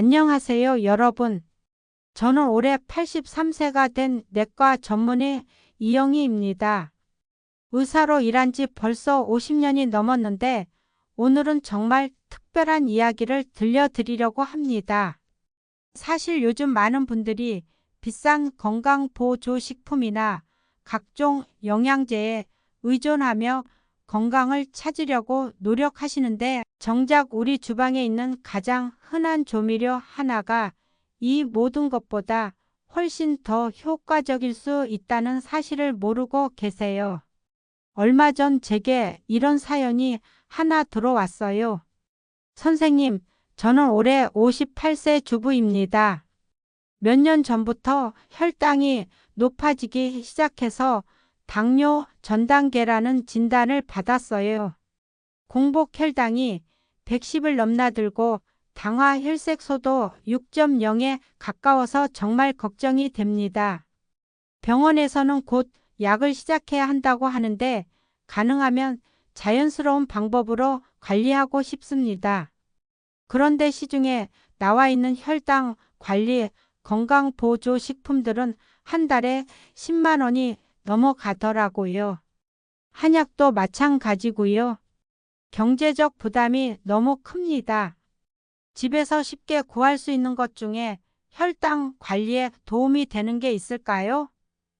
안녕하세요, 여러분. 저는 올해 83세가 된 내과 전문의 이영희입니다. 의사로 일한 지 벌써 50년이 넘었는데 오늘은 정말 특별한 이야기를 들려드리려고 합니다. 사실 요즘 많은 분들이 비싼 건강보조식품이나 각종 영양제에 의존하며 건강을 찾으려고 노력하시는데 정작 우리 주방에 있는 가장 흔한 조미료 하나가 이 모든 것보다 훨씬 더 효과적일 수 있다는 사실을 모르고 계세요. 얼마 전 제게 이런 사연이 하나 들어왔어요. 선생님, 저는 올해 58세 주부입니다. 몇 년 전부터 혈당이 높아지기 시작해서 당뇨 전 단계라는 진단을 받았어요. 공복 혈당이 110을 넘나들고 당화 혈색소도 6.0에 가까워서 정말 걱정이 됩니다. 병원에서는 곧 약을 시작해야 한다고 하는데 가능하면 자연스러운 방법으로 관리하고 싶습니다. 그런데 시중에 나와 있는 혈당 관리 건강보조식품들은 한 달에 10만 원이 넘어가더라고요. 한약도 마찬가지고요. 경제적 부담이 너무 큽니다. 집에서 쉽게 구할 수 있는 것 중에 혈당 관리에 도움이 되는 게 있을까요?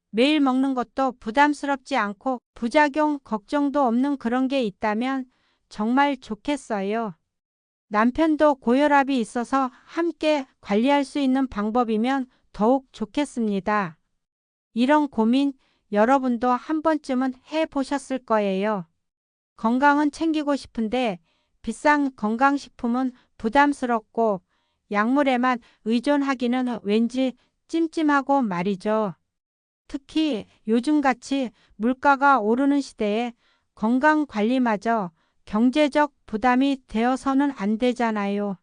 매일 먹는 것도 부담스럽지 않고 부작용 걱정도 없는 그런 게 있다면 정말 좋겠어요. 남편도 고혈압이 있어서 함께 관리할 수 있는 방법이면 더욱 좋겠습니다. 이런 고민 여러분도 한 번쯤은 해보셨을 거예요. 건강은 챙기고 싶은데 비싼 건강식품은 부담스럽고 약물에만 의존하기는 왠지 찜찜하고 말이죠. 특히 요즘같이 물가가 오르는 시대에 건강관리마저 경제적 부담이 되어서는 안 되잖아요.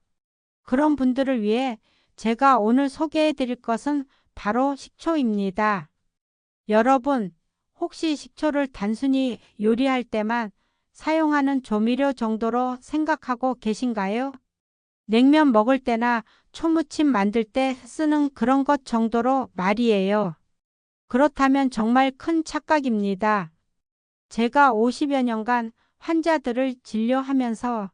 그런 분들을 위해 제가 오늘 소개해 드릴 것은 바로 식초입니다. 여러분, 혹시 식초를 단순히 요리할 때만 사용하는 조미료 정도로 생각하고 계신가요? 냉면 먹을 때나 초무침 만들 때 쓰는 그런 것 정도로 말이에요. 그렇다면 정말 큰 착각입니다. 제가 50여 년간 환자들을 진료하면서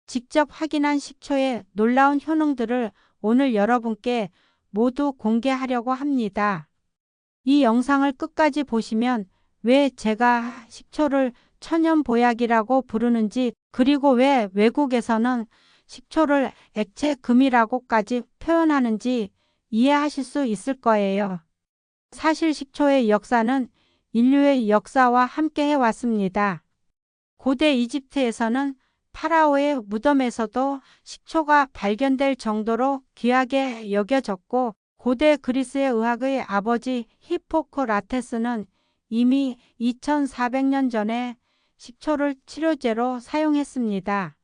직접 확인한 식초의 놀라운 효능들을 오늘 여러분께 모두 공개하려고 합니다. 이 영상을 끝까지 보시면 왜 제가 식초를 천연보약이라고 부르는지, 그리고 왜 외국에서는 식초를 액체금이라고까지 표현하는지 이해하실 수 있을 거예요. 사실 식초의 역사는 인류의 역사와 함께 해왔습니다. 고대 이집트에서는 파라오의 무덤에서도 식초가 발견될 정도로 귀하게 여겨졌고, 고대 그리스의 의학의 아버지 히포크라테스는 이미 2400년 전에 식초를 치료제로 사용했습니다.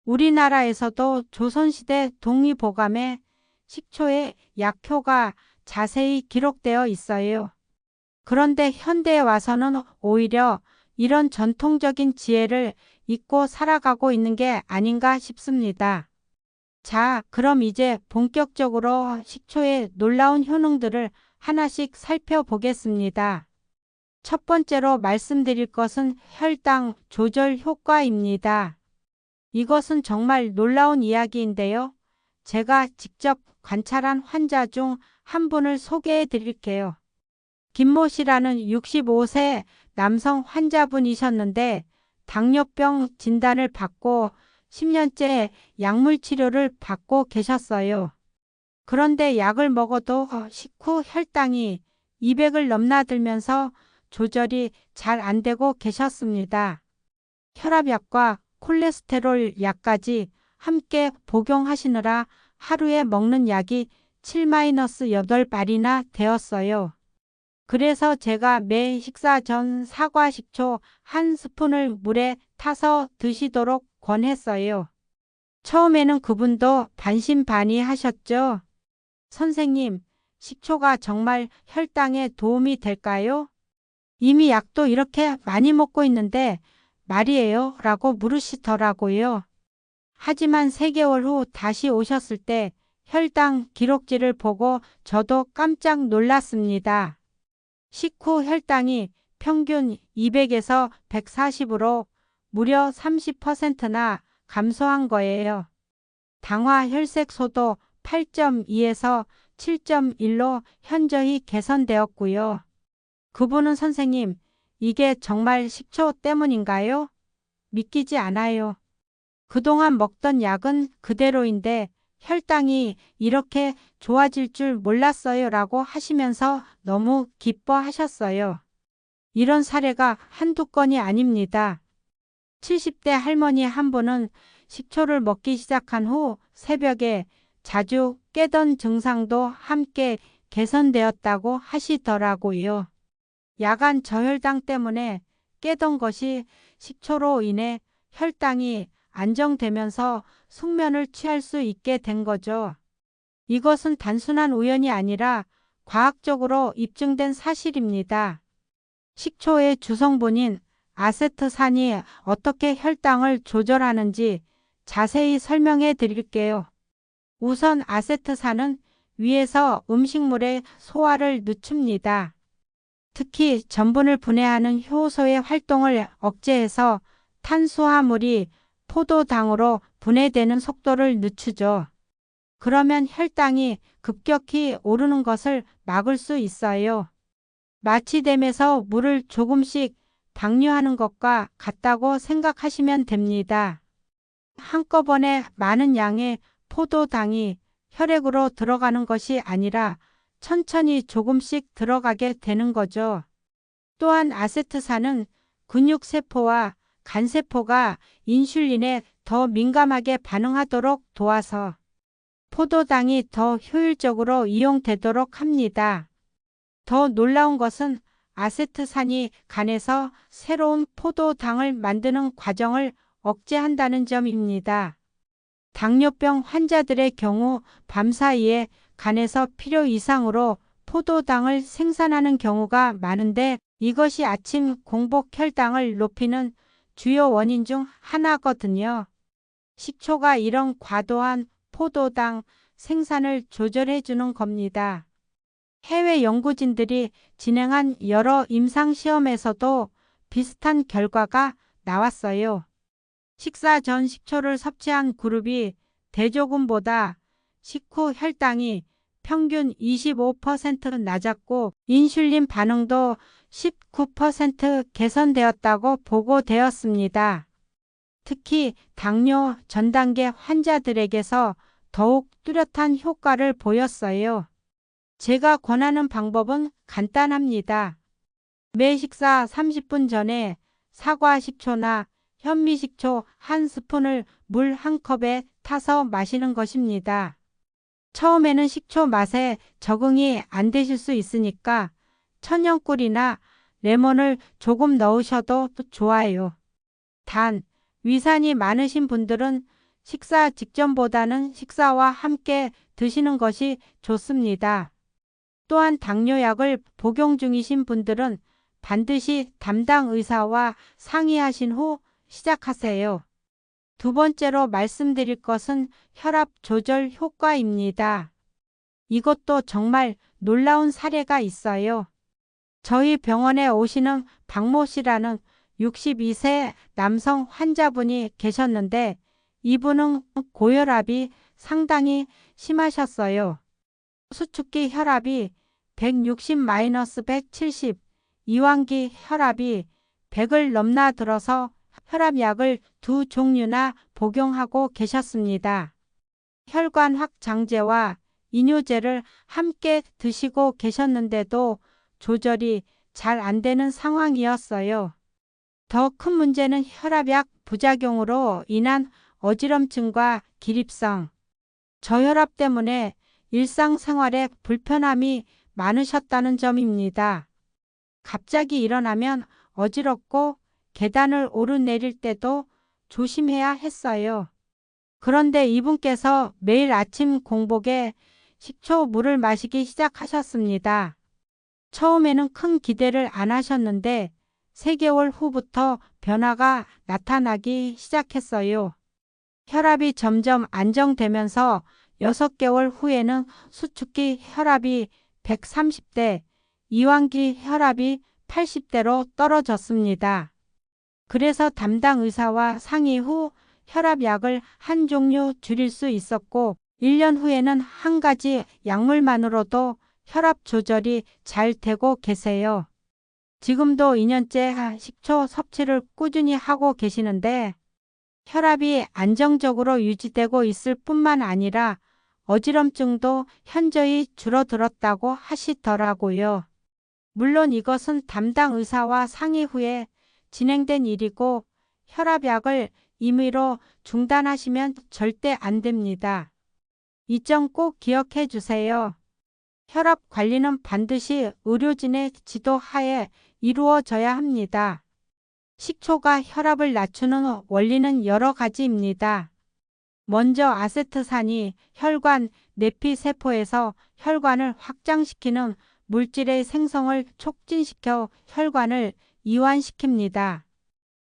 우리나라에서도 조선시대 동의보감에 식초의 약효가 자세히 기록되어 있어요. 그런데 현대에 와서는 오히려 이런 전통적인 지혜를 잊고 살아가고 있는 게 아닌가 싶습니다. 자, 그럼 이제 본격적으로 식초의 놀라운 효능들을 하나씩 살펴보겠습니다. 첫 번째로 말씀드릴 것은 혈당 조절 효과입니다. 이것은 정말 놀라운 이야기인데요. 제가 직접 관찰한 환자 중 한 분을 소개해 드릴게요. 김모 씨라는 65세 남성 환자분이셨는데 당뇨병 진단을 받고 10년째 약물 치료를 받고 계셨어요. 그런데 약을 먹어도 식후 혈당이 200을 넘나들면서 조절이 잘 안 되고 계셨습니다. 혈압약과 콜레스테롤 약까지 함께 복용하시느라 하루에 먹는 약이 7-8발이나 되었어요. 그래서 제가 매 식사 전 사과 식초 한 스푼을 물에 타서 드시도록 권했어요. 처음에는 그분도 반신반의하셨죠. 선생님, 식초가 정말 혈당에 도움이 될까요? 이미 약도 이렇게 많이 먹고 있는데 말이에요? 라고 물으시더라고요. 하지만 3개월 후 다시 오셨을 때 혈당 기록지를 보고 저도 깜짝 놀랐습니다. 식후 혈당이 평균 200에서 140으로 무려 30%나 감소한 거예요. 당화 혈색소도 8.2에서 7.1로 현저히 개선되었고요. 그분은 선생님, 이게 정말 식초 때문인가요? 믿기지 않아요. 그동안 먹던 약은 그대로인데 혈당이 이렇게 좋아질 줄 몰랐어요 라고 하시면서 너무 기뻐하셨어요. 이런 사례가 한두 건이 아닙니다. 70대 할머니 한 분은 식초를 먹기 시작한 후 새벽에 자주 깨던 증상도 함께 개선되었다고 하시더라고요. 야간 저혈당 때문에 깨던 것이 식초로 인해 혈당이 안정되면서 숙면을 취할 수 있게 된 거죠. 이것은 단순한 우연이 아니라 과학적으로 입증된 사실입니다. 식초의 주성분인 아세트산이 어떻게 혈당을 조절하는지 자세히 설명해 드릴게요. 우선 아세트산은 위에서 음식물의 소화를 늦춥니다. 특히 전분을 분해하는 효소의 활동을 억제해서 탄수화물이 포도당으로 분해되는 속도를 늦추죠. 그러면 혈당이 급격히 오르는 것을 막을 수 있어요. 마치 댐에서 물을 조금씩 방류하는 것과 같다고 생각하시면 됩니다. 한꺼번에 많은 양의 포도당이 혈액으로 들어가는 것이 아니라 천천히 조금씩 들어가게 되는 거죠. 또한 아세트산은 근육세포와 간세포가 인슐린에 더 민감하게 반응하도록 도와서 포도당이 더 효율적으로 이용되도록 합니다. 더 놀라운 것은 아세트산이 간에서 새로운 포도당을 만드는 과정을 억제한다는 점입니다. 당뇨병 환자들의 경우 밤사이에 간에서 필요 이상으로 포도당을 생산하는 경우가 많은데 이것이 아침 공복 혈당을 높이는 주요 원인 중 하나거든요. 식초가 이런 과도한 포도당 생산을 조절해 주는 겁니다. 해외 연구진들이 진행한 여러 임상시험에서도 비슷한 결과가 나왔어요. 식사 전 식초를 섭취한 그룹이 대조군보다 식후 혈당이 평균 25% 낮았고 인슐린 반응도 19% 개선되었다고 보고되었습니다. 특히 당뇨 전단계 환자들에게서 더욱 뚜렷한 효과를 보였어요. 제가 권하는 방법은 간단합니다. 매 식사 30분 전에 사과 식초나 현미식초 한 스푼을 물 한 컵에 타서 마시는 것입니다. 처음에는 식초 맛에 적응이 안 되실 수 있으니까 천연꿀이나 레몬을 조금 넣으셔도 좋아요. 단, 위산이 많으신 분들은 식사 직전보다는 식사와 함께 드시는 것이 좋습니다. 또한 당뇨약을 복용 중이신 분들은 반드시 담당 의사와 상의하신 후 시작하세요. 두 번째로 말씀드릴 것은 혈압 조절 효과입니다. 이것도 정말 놀라운 사례가 있어요. 저희 병원에 오시는 박모 씨라는 62세 남성 환자분이 계셨는데 이분은 고혈압이 상당히 심하셨어요. 수축기 혈압이 160-170, 이완기 혈압이 100을 넘나들어서 혈압약을 두 종류나 복용하고 계셨습니다. 혈관확 장제와 이뇨제를 함께 드시고 계셨는데도 조절이 잘 안 되는 상황이었어요. 더 큰 문제는 혈압약 부작용으로 인한 어지럼증과 기립성, 저혈압 때문에 일상생활에 불편함이 많으셨다는 점입니다. 갑자기 일어나면 어지럽고 계단을 오르내릴 때도 조심해야 했어요. 그런데 이분께서 매일 아침 공복에 식초 물을 마시기 시작하셨습니다. 처음에는 큰 기대를 안 하셨는데 3개월 후부터 변화가 나타나기 시작했어요. 혈압이 점점 안정되면서 6개월 후에는 수축기 혈압이 130대, 이완기 혈압이 80대로 떨어졌습니다. 그래서 담당 의사와 상의 후 혈압약을 한 종류 줄일 수 있었고 1년 후에는 한 가지 약물만으로도 혈압 조절이 잘 되고 계세요. 지금도 2년째 식초 섭취를 꾸준히 하고 계시는데 혈압이 안정적으로 유지되고 있을 뿐만 아니라 어지럼증도 현저히 줄어들었다고 하시더라고요. 물론 이것은 담당 의사와 상의 후에 진행된 일이고 혈압약을 임의로 중단하시면 절대 안 됩니다. 이 점 꼭 기억해 주세요. 혈압 관리는 반드시 의료진의 지도하에 이루어져야 합니다. 식초가 혈압을 낮추는 원리는 여러 가지입니다. 먼저 아세트산이 혈관 내피세포에서 혈관을 확장시키는 물질의 생성을 촉진시켜 혈관을 이완시킵니다.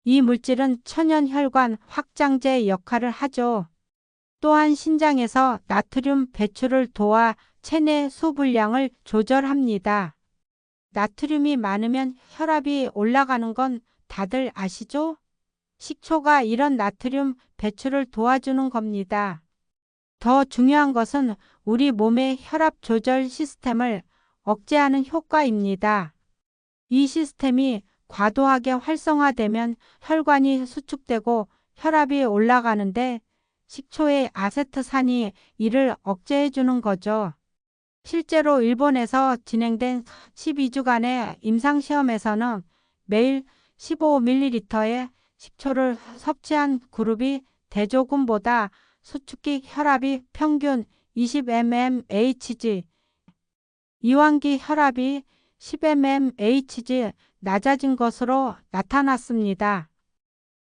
이 물질은 천연혈관 확장제 역할을 하죠. 또한 신장에서 나트륨 배출을 도와 체내 수분량을 조절합니다. 나트륨이 많으면 혈압이 올라가는 건 다들 아시죠? 식초가 이런 나트륨 배출을 도와주는 겁니다. 더 중요한 것은 우리 몸의 혈압 조절 시스템을 억제하는 효과입니다. 이 시스템이 과도하게 활성화되면 혈관이 수축되고 혈압이 올라가는데 식초의 아세트산이 이를 억제해 주는 거죠. 실제로 일본에서 진행된 12주간의 임상시험에서는 매일 15ml의 식초를 섭취한 그룹이 대조군보다 수축기 혈압이 평균 20mmHg, 이완기 혈압이 10mmHg 낮아진 것으로 나타났습니다.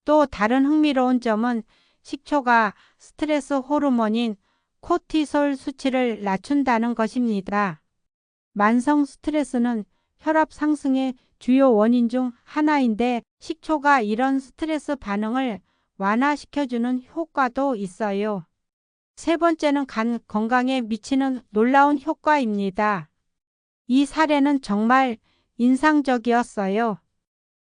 또 다른 흥미로운 점은 식초가 스트레스 호르몬인 코티솔 수치를 낮춘다는 것입니다. 만성 스트레스는 혈압 상승의 주요 원인 중 하나인데 식초가 이런 스트레스 반응을 완화시켜주는 효과도 있어요. 세 번째는 간 건강에 미치는 놀라운 효과입니다. 이 사례는 정말 인상적이었어요.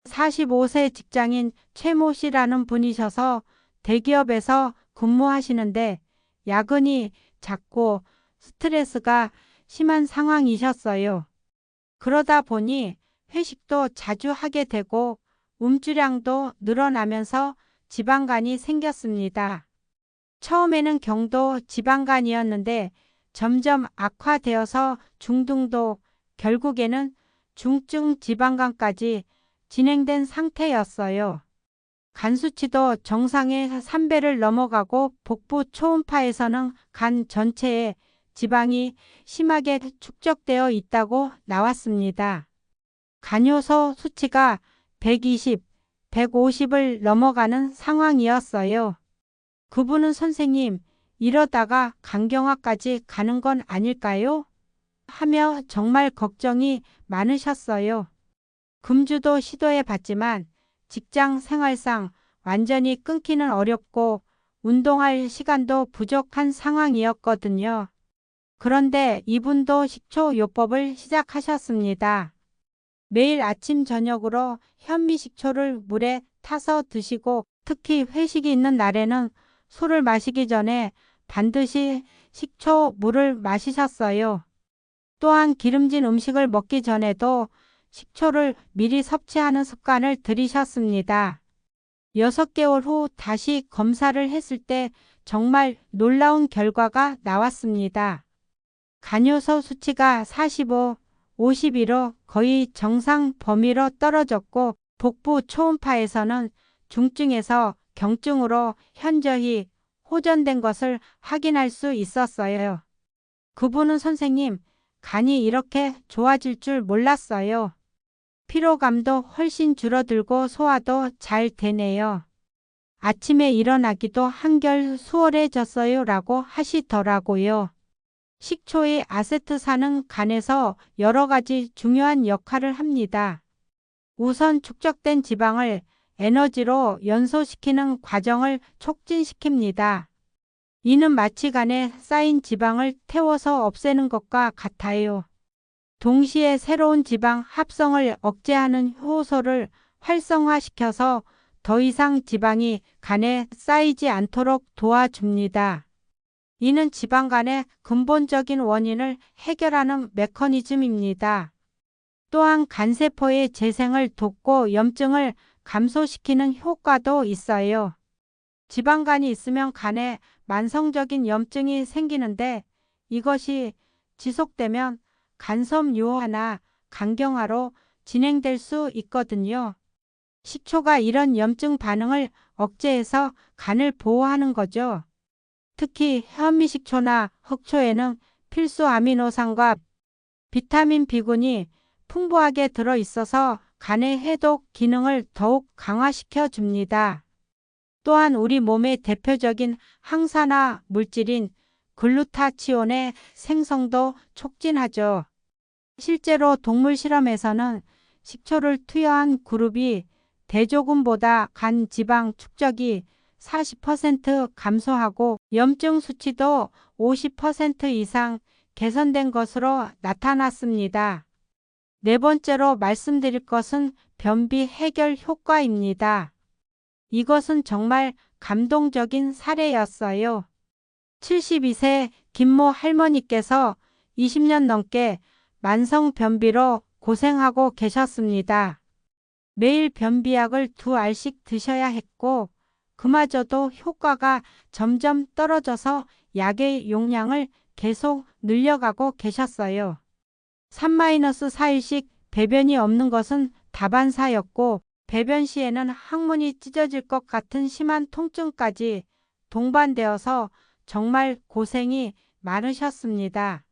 45세 직장인 최모 씨라는 분이셔서 대기업에서 근무하시는데 야근이 잦고 스트레스가 심한 상황이셨어요. 그러다 보니 회식도 자주 하게 되고 음주량도 늘어나면서 지방간이 생겼습니다. 처음에는 경도 지방간이었는데 점점 악화되어서 중등도, 결국에는 중증 지방간까지 진행된 상태였어요. 간 수치도 정상의 3배를 넘어가고 복부 초음파에서는 간 전체에 지방이 심하게 축적되어 있다고 나왔습니다. 간효소 수치가 120, 150을 넘어가는 상황이었어요. 그분은 선생님, 이러다가 간경화까지 가는 건 아닐까요? 하며 정말 걱정이 많으셨어요. 금주도 시도해 봤지만 직장 생활상 완전히 끊기는 어렵고 운동할 시간도 부족한 상황이었거든요. 그런데 이분도 식초요법을 시작하셨습니다. 매일 아침 저녁으로 현미식초를 물에 타서 드시고 특히 회식이 있는 날에는 술을 마시기 전에 반드시 식초 물을 마시셨어요. 또한 기름진 음식을 먹기 전에도 식초를 미리 섭취하는 습관을 들이셨습니다. 6개월 후 다시 검사를 했을 때 정말 놀라운 결과가 나왔습니다. 간효소 수치가 45, 51로 거의 정상 범위로 떨어졌고 복부 초음파에서는 중증에서 경증으로 현저히 호전된 것을 확인할 수 있었어요. 그분은 선생님, 간이 이렇게 좋아질 줄 몰랐어요. 피로감도 훨씬 줄어들고 소화도 잘 되네요. 아침에 일어나기도 한결 수월해졌어요 라고 하시더라고요. 식초의 아세트산은 간에서 여러 가지 중요한 역할을 합니다. 우선 축적된 지방을 에너지로 연소시키는 과정을 촉진시킵니다. 이는 마치 간에 쌓인 지방을 태워서 없애는 것과 같아요. 동시에 새로운 지방 합성을 억제하는 효소를 활성화시켜서 더 이상 지방이 간에 쌓이지 않도록 도와줍니다. 이는 지방 간의 근본적인 원인을 해결하는 메커니즘입니다. 또한 간세포의 재생을 돕고 염증을 감소시키는 효과도 있어요. 지방간이 있으면 간에 만성적인 염증이 생기는데 이것이 지속되면 간섬유화나 간경화로 진행될 수 있거든요. 식초가 이런 염증 반응을 억제해서 간을 보호하는 거죠. 특히 현미식초나 흑초에는 필수 아미노산과 비타민 B군이 풍부하게 들어있어서 간의 해독 기능을 더욱 강화시켜 줍니다. 또한 우리 몸의 대표적인 항산화 물질인 글루타치온의 생성도 촉진하죠. 실제로 동물 실험에서는 식초를 투여한 그룹이 대조군보다 간 지방 축적이 40% 감소하고 염증 수치도 50% 이상 개선된 것으로 나타났습니다. 네 번째로 말씀드릴 것은 변비 해결 효과입니다. 이것은 정말 감동적인 사례였어요. 72세 김모 할머니께서 20년 넘게 만성 변비로 고생하고 계셨습니다. 매일 변비약을 2알씩 드셔야 했고 그마저도 효과가 점점 떨어져서 약의 용량을 계속 늘려가고 계셨어요. 3-4일씩 배변이 없는 것은 다반사였고 배변 시에는 항문이 찢어질 것 같은 심한 통증까지 동반되어서 정말 고생이 많으셨습니다.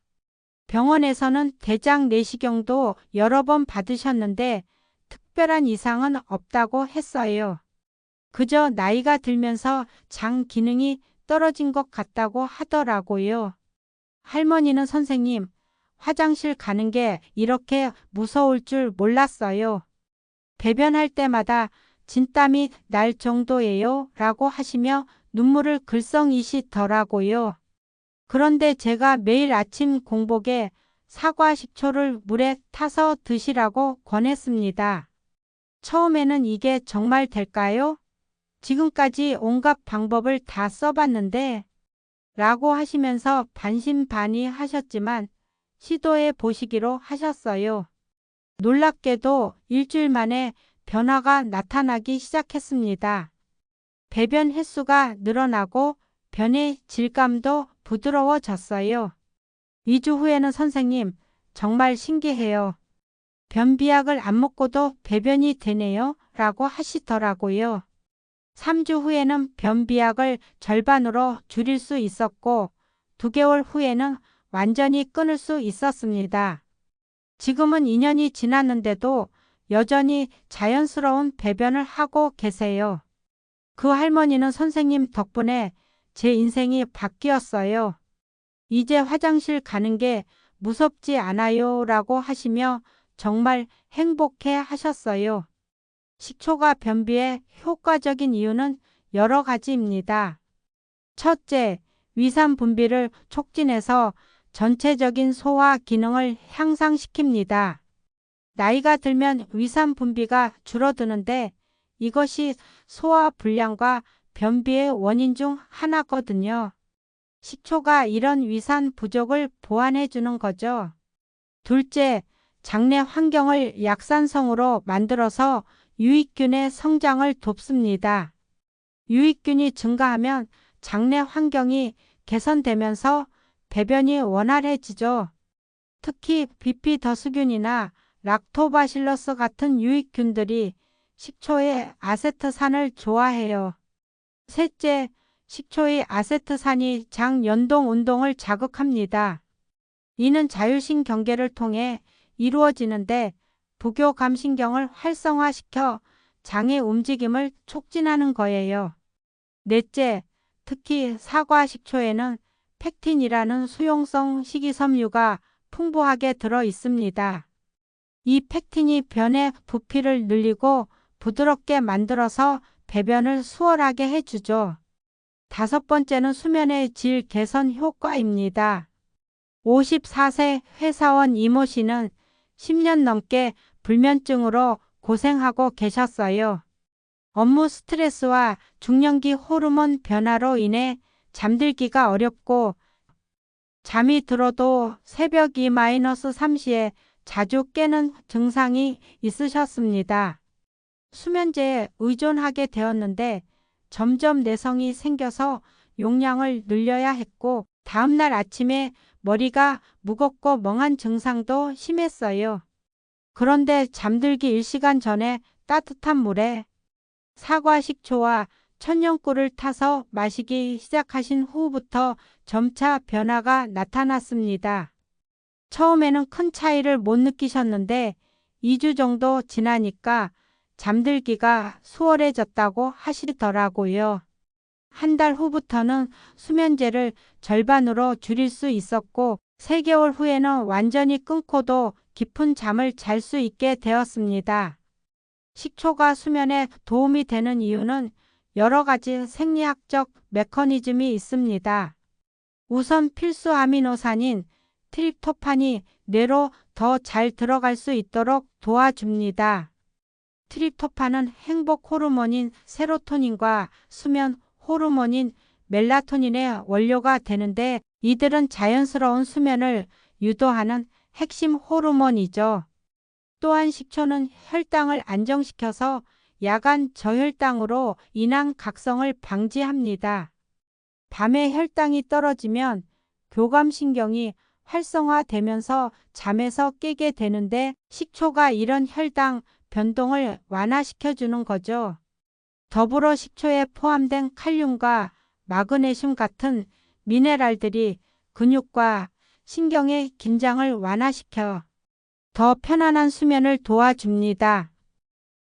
병원에서는 대장 내시경도 여러 번 받으셨는데 특별한 이상은 없다고 했어요. 그저 나이가 들면서 장 기능이 떨어진 것 같다고 하더라고요. 할머니는 선생님, 화장실 가는 게 이렇게 무서울 줄 몰랐어요. 배변할 때마다 진땀이 날 정도예요 라고 하시며 눈물을 글썽이시더라고요. 그런데 제가 매일 아침 공복에 사과 식초를 물에 타서 드시라고 권했습니다. 처음에는 이게 정말 될까요? 지금까지 온갖 방법을 다 써봤는데 라고 하시면서 반신반의하셨지만 시도해 보시기로 하셨어요. 놀랍게도 일주일 만에 변화가 나타나기 시작했습니다. 배변 횟수가 늘어나고 변의 질감도 부드러워졌어요. 2주 후에는 선생님, 정말 신기해요. 변비약을 안 먹고도 배변이 되네요 라고 하시더라고요. 3주 후에는 변비약을 절반으로 줄일 수 있었고 2개월 후에는 완전히 끊을 수 있었습니다. 지금은 2년이 지났는데도 여전히 자연스러운 배변을 하고 계세요. 그 할머니는 선생님 덕분에 제 인생이 바뀌었어요. 이제 화장실 가는 게 무섭지 않아요 라고 하시며 정말 행복해 하셨어요. 식초가 변비에 효과적인 이유는 여러 가지입니다. 첫째, 위산 분비를 촉진해서 전체적인 소화 기능을 향상시킵니다. 나이가 들면 위산 분비가 줄어드는데 이것이 소화 불량과 변비의 원인 중 하나거든요. 식초가 이런 위산 부족을 보완해 주는 거죠. 둘째, 장내 환경을 약산성으로 만들어서 유익균의 성장을 돕습니다. 유익균이 증가하면 장내 환경이 개선되면서 배변이 원활해지죠. 특히 비피더스균이나 락토바실러스 같은 유익균들이 식초의 아세트산을 좋아해요. 셋째, 식초의 아세트산이 장 연동 운동을 자극합니다. 이는 자율신 경계를 통해 이루어지는데 부교감신경을 활성화시켜 장의 움직임을 촉진하는 거예요. 넷째, 특히 사과 식초에는 팩틴이라는 수용성 식이섬유가 풍부하게 들어 있습니다. 이 팩틴이 변의 부피를 늘리고 부드럽게 만들어서 배변을 수월하게 해주죠. 다섯 번째는 수면의 질 개선 효과입니다. 54세 회사원 이모 씨는 10년 넘게 불면증으로 고생하고 계셨어요. 업무 스트레스와 중년기 호르몬 변화로 인해 잠들기가 어렵고 잠이 들어도 새벽 2-3시에 자주 깨는 증상이 있으셨습니다. 수면제에 의존하게 되었는데 점점 내성이 생겨서 용량을 늘려야 했고 다음날 아침에 머리가 무겁고 멍한 증상도 심했어요. 그런데 잠들기 1시간 전에 따뜻한 물에 사과 식초와 천연꿀을 타서 마시기 시작하신 후부터 점차 변화가 나타났습니다. 처음에는 큰 차이를 못 느끼셨는데 2주 정도 지나니까 잠들기가 수월해졌다고 하시더라고요. 한 달 후부터는 수면제를 절반으로 줄일 수 있었고 3개월 후에는 완전히 끊고도 깊은 잠을 잘 수 있게 되었습니다. 식초가 수면에 도움이 되는 이유는 여러 가지 생리학적 메커니즘이 있습니다. 우선 필수 아미노산인 트립토판이 뇌로 더 잘 들어갈 수 있도록 도와줍니다. 트립토판은 행복 호르몬인 세로토닌과 수면 호르몬인 멜라토닌의 원료가 되는데 이들은 자연스러운 수면을 유도하는 핵심 호르몬이죠. 또한 식초는 혈당을 안정시켜서 야간 저혈당으로 인한 각성을 방지합니다. 밤에 혈당이 떨어지면 교감신경이 활성화되면서 잠에서 깨게 되는데 식초가 이런 혈당 변동을 완화시켜주는 거죠. 더불어 식초에 포함된 칼륨과 마그네슘 같은 미네랄들이 근육과 신경의 긴장을 완화시켜 더 편안한 수면을 도와줍니다.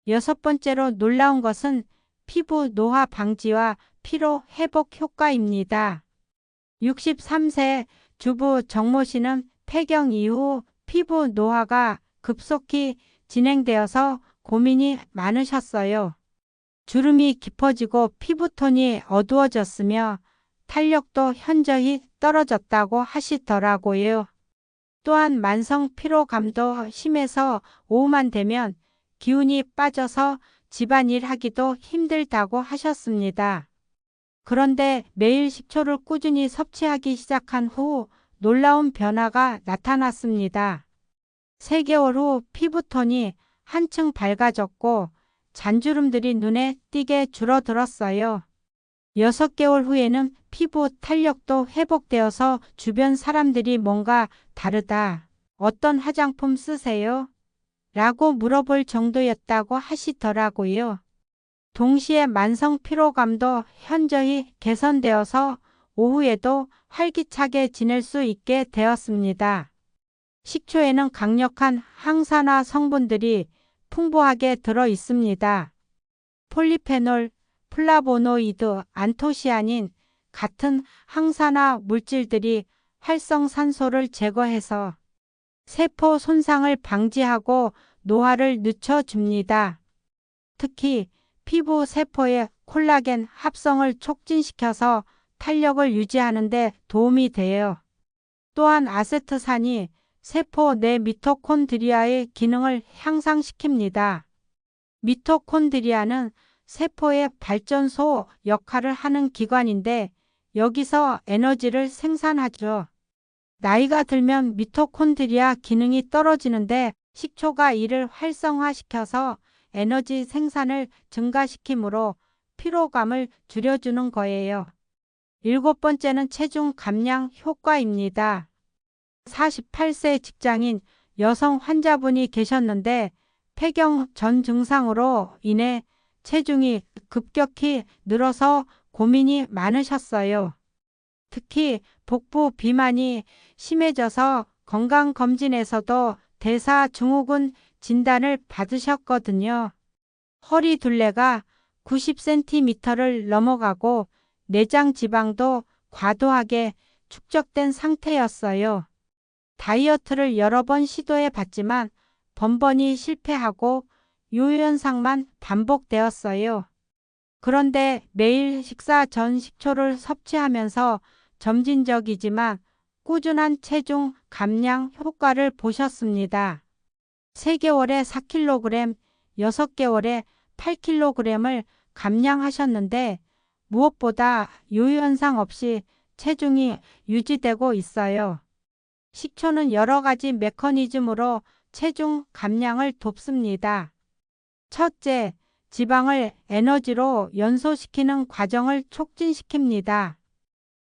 여섯 번째로 놀라운 것은 피부 노화 방지와 피로 회복 효과입니다. 63세 주부 정모 씨는 폐경 이후 피부 노화가 급속히 진행되어서 고민이 많으셨어요. 주름이 깊어지고 피부톤이 어두워졌으며 탄력도 현저히 떨어졌다고 하시더라고요. 또한 만성 피로감도 심해서 오후만 되면 기운이 빠져서 집안일 하기도 힘들다고 하셨습니다. 그런데 매일 식초를 꾸준히 섭취하기 시작한 후 놀라운 변화가 나타났습니다. 3개월 후 피부톤이 한층 밝아졌고 잔주름들이 눈에 띄게 줄어들었어요. 6개월 후에는 피부 탄력도 회복되어서 주변 사람들이 뭔가 다르다. 어떤 화장품 쓰세요? 라고 물어볼 정도였다고 하시더라고요. 동시에 만성 피로감도 현저히 개선되어서 오후에도 활기차게 지낼 수 있게 되었습니다. 식초에는 강력한 항산화 성분들이 풍부하게 들어 있습니다. 폴리페놀, 플라보노이드, 안토시아닌 같은 항산화 물질들이 활성산소를 제거해서 세포 손상을 방지하고 노화를 늦춰줍니다. 특히 피부 세포의 콜라겐 합성을 촉진시켜서 탄력을 유지하는 데 도움이 돼요. 또한 아세트산이 세포 내 미토콘드리아의 기능을 향상시킵니다. 미토콘드리아는 세포의 발전소 역할을 하는 기관인데 여기서 에너지를 생산하죠. 나이가 들면 미토콘드리아 기능이 떨어지는데 식초가 이를 활성화시켜서 에너지 생산을 증가시키므로 피로감을 줄여주는 거예요. 7번째는 체중 감량 효과입니다. 48세 직장인 여성 환자분이 계셨는데 폐경 전 증상으로 인해 체중이 급격히 늘어서 고민이 많으셨어요. 특히 복부 비만이 심해져서 건강검진에서도 대사증후군 진단을 받으셨거든요. 허리 둘레가 90cm를 넘어가고 내장 지방도 과도하게 축적된 상태였어요. 다이어트를 여러 번 시도해 봤지만 번번이 실패하고 요 현상만 반복되었어요. 그런데 매일 식사 전 식초를 섭취하면서 점진적이지만 꾸준한 체중 감량 효과를 보셨습니다. 3개월에 4kg, 6개월에 8kg을 감량하셨는데 무엇보다 요요현상 없이 체중이 유지되고 있어요. 식초는 여러 가지 메커니즘으로 체중 감량을 돕습니다. 첫째, 지방을 에너지로 연소시키는 과정을 촉진시킵니다.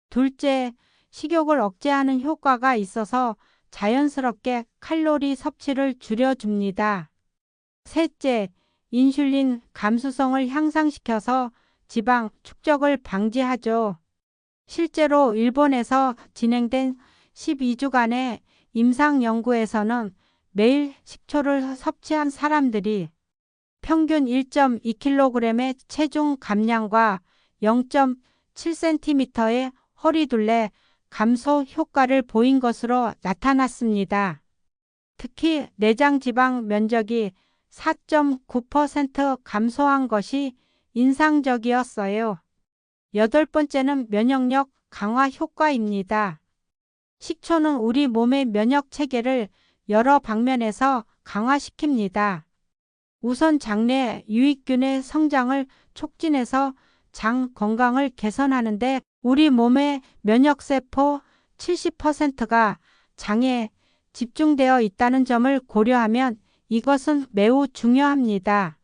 둘째, 식욕을 억제하는 효과가 있어서 자연스럽게 칼로리 섭취를 줄여줍니다. 셋째, 인슐린 감수성을 향상시켜서 지방 축적을 방지하죠. 실제로 일본에서 진행된 12주간의 임상 연구에서는 매일 식초를 섭취한 사람들이 평균 1.2kg의 체중 감량과 0.7cm의 허리둘레 감소 효과를 보인 것으로 나타났습니다. 특히 내장 지방 면적이 4.9% 감소한 것이 인상적이었어요. 8번째는 면역력 강화 효과입니다. 식초는 우리 몸의 면역 체계를 여러 방면에서 강화시킵니다. 우선 장내 유익균의 성장을 촉진해서 장 건강을 개선하는데 우리 몸의 면역세포 70%가 장에 집중되어 있다는 점을 고려하면 이것은 매우 중요합니다.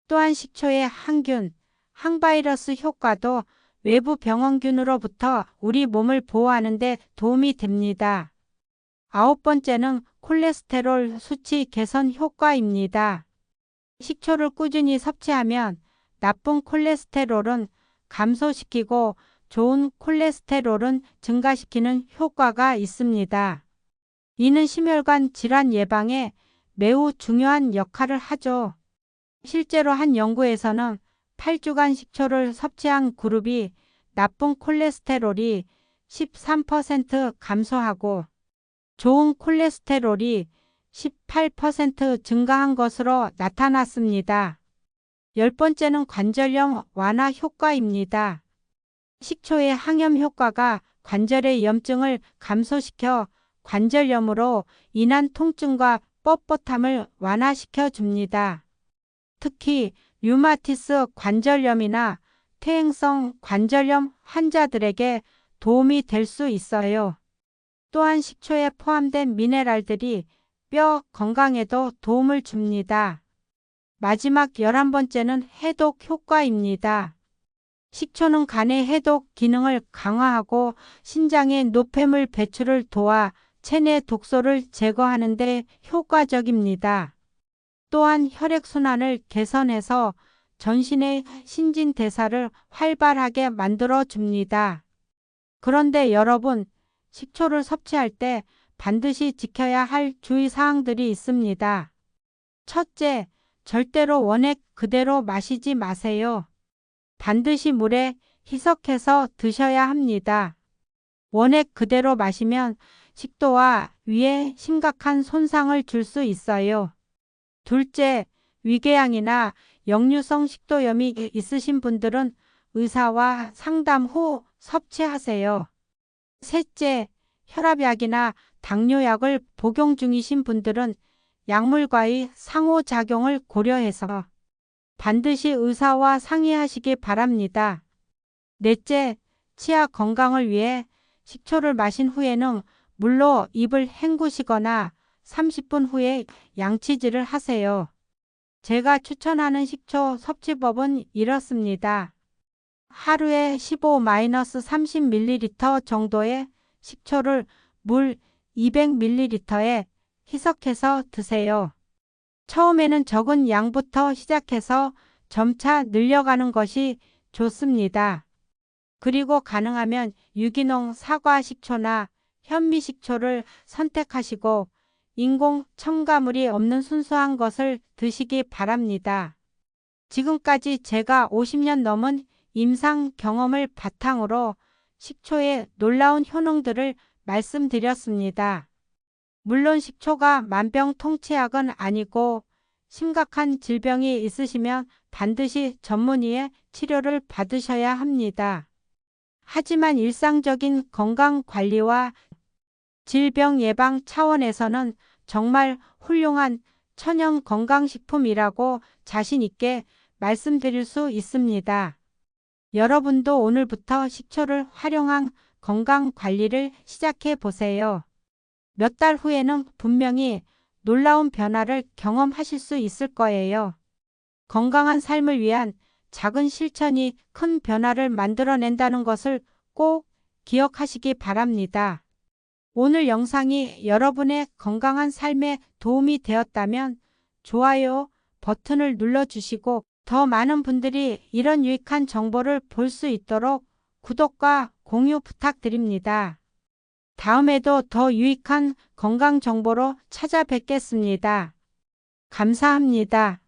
또한 식초의 항균, 항바이러스 효과도 외부 병원균으로부터 우리 몸을 보호하는 데 도움이 됩니다. 9번째는 콜레스테롤 수치 개선 효과입니다. 식초를 꾸준히 섭취하면 나쁜 콜레스테롤은 감소시키고 좋은 콜레스테롤은 증가시키는 효과가 있습니다. 이는 심혈관 질환 예방에 매우 중요한 역할을 하죠. 실제로 한 연구에서는 8주간 식초를 섭취한 그룹이 나쁜 콜레스테롤이 13% 감소하고 좋은 콜레스테롤이 18% 증가한 것으로 나타났습니다. 10번째는 관절염 완화 효과입니다. 식초의 항염 효과가 관절의 염증을 감소시켜 관절염으로 인한 통증과 뻣뻣함을 완화시켜 줍니다. 특히 류마티스 관절염이나 퇴행성 관절염 환자들에게 도움이 될 수 있어요. 또한 식초에 포함된 미네랄들이 뼈 건강에도 도움을 줍니다. 마지막 11번째는 해독 효과입니다. 식초는 간의 해독 기능을 강화하고 신장의 노폐물 배출을 도와 체내 독소를 제거하는 데 효과적입니다. 또한 혈액순환을 개선해서 전신의 신진대사를 활발하게 만들어 줍니다. 그런데 여러분, 식초를 섭취할 때 반드시 지켜야 할 주의사항들이 있습니다. 첫째, 절대로 원액 그대로 마시지 마세요. 반드시 물에 희석해서 드셔야 합니다. 원액 그대로 마시면 식도와 위에 심각한 손상을 줄 수 있어요. 둘째, 위궤양이나 역류성 식도염이 있으신 분들은 의사와 상담 후 섭취하세요. 셋째, 혈압약이나 당뇨약을 복용 중이신 분들은 약물과의 상호작용을 고려해서 반드시 의사와 상의하시기 바랍니다. 넷째, 치아 건강을 위해 식초를 마신 후에는 물로 입을 헹구시거나 30분 후에 양치질을 하세요. 제가 추천하는 식초 섭취법은 이렇습니다. 하루에 15-30ml 정도의 식초를 물 200ml에 희석해서 드세요. 처음에는 적은 양부터 시작해서 점차 늘려가는 것이 좋습니다. 그리고 가능하면 유기농 사과 식초나 현미 식초를 선택하시고 인공 첨가물이 없는 순수한 것을 드시기 바랍니다. 지금까지 제가 50년 넘은 임상 경험을 바탕으로 식초의 놀라운 효능들을 말씀드렸습니다. 물론 식초가 만병통치약은 아니고 심각한 질병이 있으시면 반드시 전문의의 치료를 받으셔야 합니다. 하지만 일상적인 건강 관리와 질병 예방 차원에서는 정말 훌륭한 천연 건강식품이라고 자신 있게 말씀드릴 수 있습니다. 여러분도 오늘부터 식초를 활용한 건강 관리를 시작해 보세요. 몇 달 후에는 분명히 놀라운 변화를 경험하실 수 있을 거예요. 건강한 삶을 위한 작은 실천이 큰 변화를 만들어낸다는 것을 꼭 기억하시기 바랍니다. 오늘 영상이 여러분의 건강한 삶에 도움이 되었다면 좋아요 버튼을 눌러주시고 더 많은 분들이 이런 유익한 정보를 볼 수 있도록 구독과 공유 부탁드립니다. 다음에도 더 유익한 건강 정보로 찾아뵙겠습니다. 감사합니다.